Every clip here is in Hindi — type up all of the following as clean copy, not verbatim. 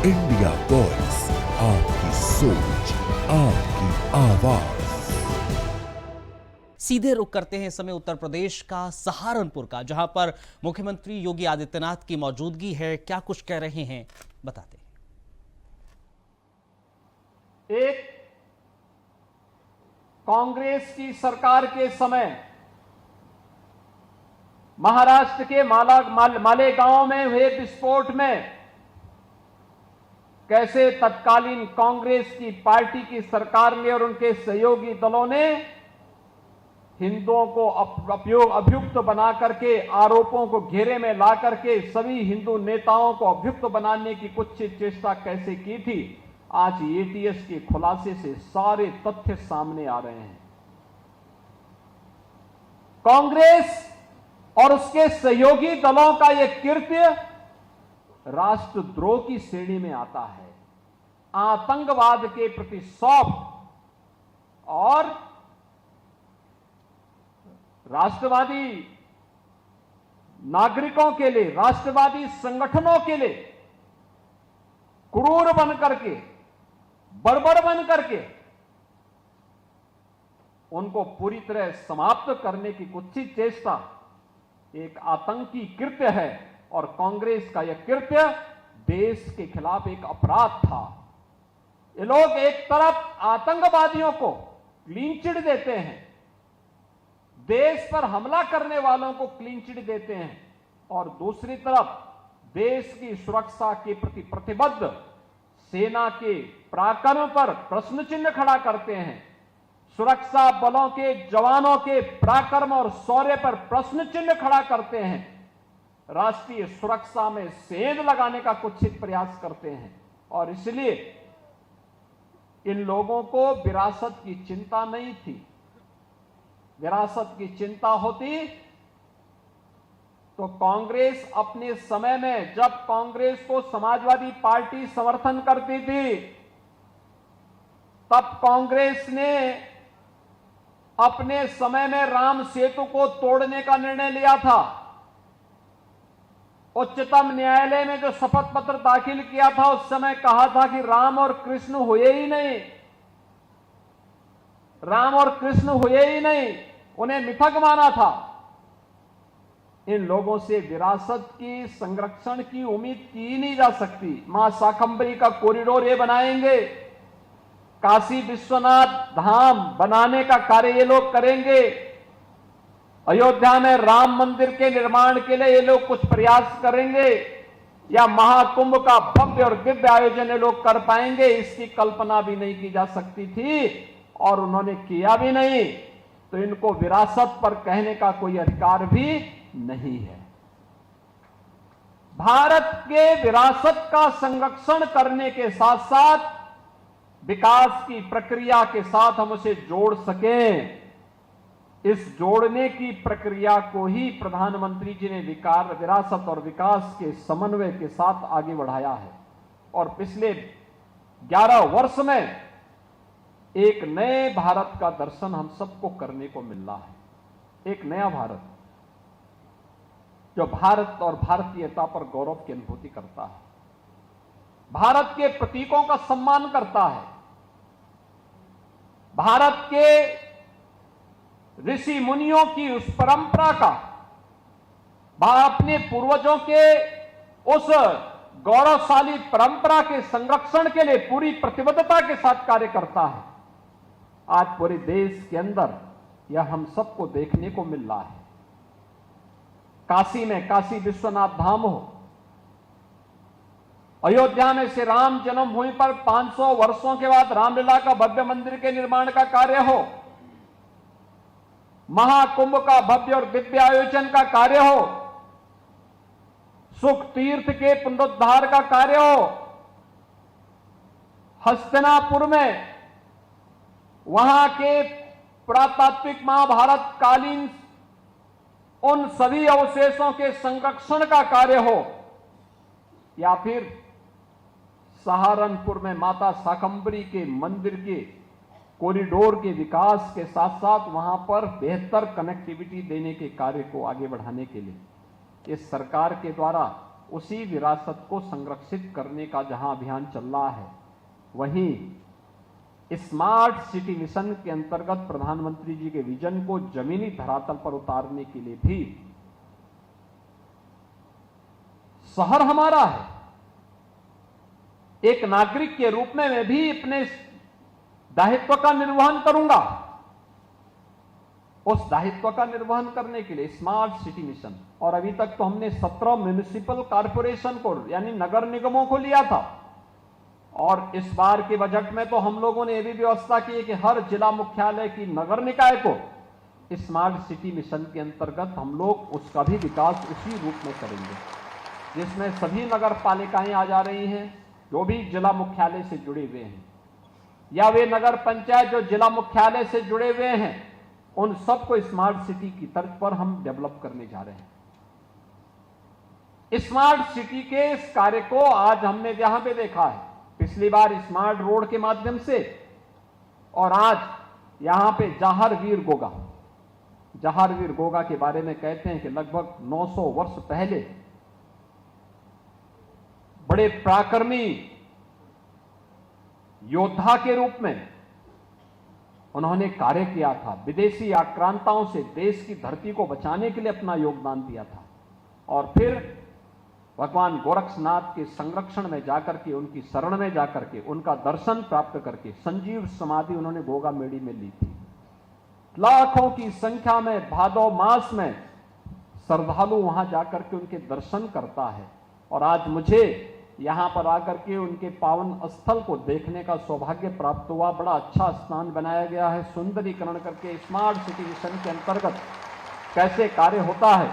इंडिया वॉइस, आपकी सोच, आपकी आवाज। सीधे रुख करते हैं इस समय उत्तर प्रदेश का सहारनपुर का, जहां पर मुख्यमंत्री योगी आदित्यनाथ की मौजूदगी है। क्या कुछ कह रहे हैं बताते हैं। एक कांग्रेस की सरकार के समय महाराष्ट्र के मालेगांव में हुए विस्फोट में कैसे तत्कालीन कांग्रेस की पार्टी की सरकार ने और उनके सहयोगी दलों ने हिंदुओं को अभियुक्त बना करके, आरोपों को घेरे में ला करके सभी हिंदू नेताओं को अभियुक्त बनाने की कुछ चेष्टा कैसे की थी, आज एटीएस के खुलासे से सारे तथ्य सामने आ रहे हैं। कांग्रेस और उसके सहयोगी दलों का यह कृत्य राष्ट्रद्रोह की श्रेणी में आता है। आतंकवाद के प्रति सौंप और राष्ट्रवादी नागरिकों के लिए, राष्ट्रवादी संगठनों के लिए क्रूर बन करके, बर्बर बन करके उनको पूरी तरह समाप्त करने की कुत्सित चेष्टा एक आतंकी कृत्य है। और कांग्रेस का यह कृत्य देश के खिलाफ एक अपराध था। ये लोग एक तरफ आतंकवादियों को क्लीन चिट देते हैं, देश पर हमला करने वालों को क्लीन चिट देते हैं, और दूसरी तरफ देश की सुरक्षा के प्रति प्रतिबद्ध सेना के पराक्रम पर प्रश्न चिन्ह खड़ा करते हैं। सुरक्षा बलों के जवानों के पराक्रम और शौर्य पर प्रश्न चिन्ह खड़ा करते हैं। राष्ट्रीय सुरक्षा में सेंध लगाने का कुत्सित प्रयास करते हैं। और इसलिए इन लोगों को विरासत की चिंता नहीं थी। विरासत की चिंता होती तो कांग्रेस अपने समय में, जब कांग्रेस को समाजवादी पार्टी समर्थन करती थी, तब कांग्रेस ने अपने समय में राम सेतु को तोड़ने का निर्णय लिया था। उच्चतम न्यायालय में जो शपथ पत्र दाखिल किया था, उस समय कहा था कि राम और कृष्ण हुए ही नहीं, राम और कृष्ण हुए ही नहीं, उन्हें मिथक माना था। इन लोगों से विरासत की, संरक्षण की उम्मीद की नहीं जा सकती। मां शाकंभरी का कॉरिडोर ये बनाएंगे, काशी विश्वनाथ धाम बनाने का कार्य ये लोग करेंगे, अयोध्या में राम मंदिर के निर्माण के लिए ये लोग कुछ प्रयास करेंगे, या महाकुंभ का भव्य और दिव्य आयोजन ये लोग कर पाएंगे, इसकी कल्पना भी नहीं की जा सकती थी और उन्होंने किया भी नहीं। तो इनको विरासत पर कहने का कोई अधिकार भी नहीं है। भारत के विरासत का संरक्षण करने के साथ साथ विकास की प्रक्रिया के साथ हम उसे जोड़ सकें, इस जोड़ने की प्रक्रिया को ही प्रधानमंत्री जी ने विरासत और विकास के समन्वय के साथ आगे बढ़ाया है। और पिछले 11 वर्ष में एक नए भारत का दर्शन हम सबको करने को मिल रहा है। एक नया भारत जो भारत और भारतीयता पर गौरव की अनुभूति करता है, भारत के प्रतीकों का सम्मान करता है, भारत के ऋषि मुनियों की उस परंपरा का, अपने पूर्वजों के उस गौरवशाली परंपरा के संरक्षण के लिए पूरी प्रतिबद्धता के साथ कार्य करता है। आज पूरे देश के अंदर यह हम सबको देखने को मिल रहा है। काशी में काशी विश्वनाथ धाम हो, अयोध्या में श्री राम जन्मभूमि पर 500 वर्षों के बाद रामलीला का भव्य मंदिर के निर्माण का कार्य हो, महाकुंभ का भव्य और दिव्य आयोजन का कार्य हो, सुख तीर्थ के पुनरुद्धार का कार्य हो, हस्तिनापुर में वहां के पुरातात्विक महाभारत कालीन उन सभी अवशेषों के संरक्षण का कार्य हो, या फिर सहारनपुर में माता शाकंभरी के मंदिर के कॉरिडोर के विकास के साथ साथ वहां पर बेहतर कनेक्टिविटी देने के कार्य को आगे बढ़ाने के लिए इस सरकार के द्वारा उसी विरासत को संरक्षित करने का जहां अभियान चल रहा है, वहीं स्मार्ट सिटी मिशन के अंतर्गत प्रधानमंत्री जी के विजन को जमीनी धरातल पर उतारने के लिए भी शहर हमारा है। एक नागरिक के रूप में मैं भी अपने दायित्व का निर्वहन करूंगा। उस दायित्व का निर्वहन करने के लिए स्मार्ट सिटी मिशन, और अभी तक तो हमने 17 म्युनिसिपल कॉर्पोरेशन को यानी नगर निगमों को लिया था, और इस बार के बजट में तो हम लोगों ने यह भी व्यवस्था की है कि हर जिला मुख्यालय की नगर निकाय को स्मार्ट सिटी मिशन के अंतर्गत हम लोग उसका भी विकास उसी रूप में करेंगे, जिसमें सभी नगर पालिकाएं आ जा रही हैं जो भी जिला मुख्यालय से जुड़े हुए हैं, या वे नगर पंचायत जो जिला मुख्यालय से जुड़े हुए हैं, उन सबको स्मार्ट सिटी की तर्ज पर हम डेवलप करने जा रहे हैं। स्मार्ट सिटी के इस कार्य को आज हमने यहां पे देखा है, पिछली बार स्मार्ट रोड के माध्यम से, और आज यहां पे जहार वीर गोगा के बारे में कहते हैं कि लगभग 900 वर्ष पहले बड़े पराक्रमी योद्धा के रूप में उन्होंने कार्य किया था, विदेशी आक्रांताओं से देश की धरती को बचाने के लिए अपना योगदान दिया था, और फिर भगवान गोरक्षनाथ के संरक्षण में जाकर के, उनकी शरण में जाकर के, उनका दर्शन प्राप्त करके संजीव समाधि उन्होंने गोगा मेड़ी में ली थी। लाखों की संख्या में भादौ मास में श्रद्धालु वहां जाकर के उनके दर्शन करता है, और आज मुझे यहां पर आकर के उनके पावन स्थल को देखने का सौभाग्य प्राप्त हुआ। बड़ा अच्छा स्थान बनाया गया है, सुंदरीकरण करके स्मार्ट सिटी मिशन के अंतर्गत कैसे कार्य होता है,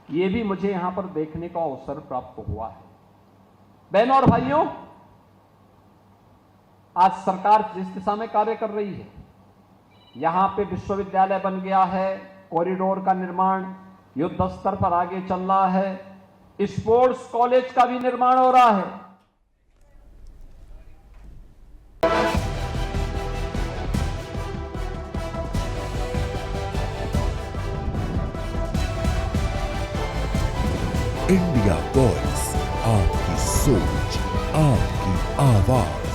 ये भी मुझे यहां पर देखने का अवसर प्राप्त हुआ है। बहनों और भाइयों, आज सरकार जिस दिशा में कार्य कर रही है, यहां पे विश्वविद्यालय बन गया है, कॉरिडोर का निर्माण युद्ध स्तर पर आगे चल रहा है, स्पोर्ट्स कॉलेज का भी निर्माण हो रहा है। इंडिया वॉइस, आपकी सोच, आपकी आवाज।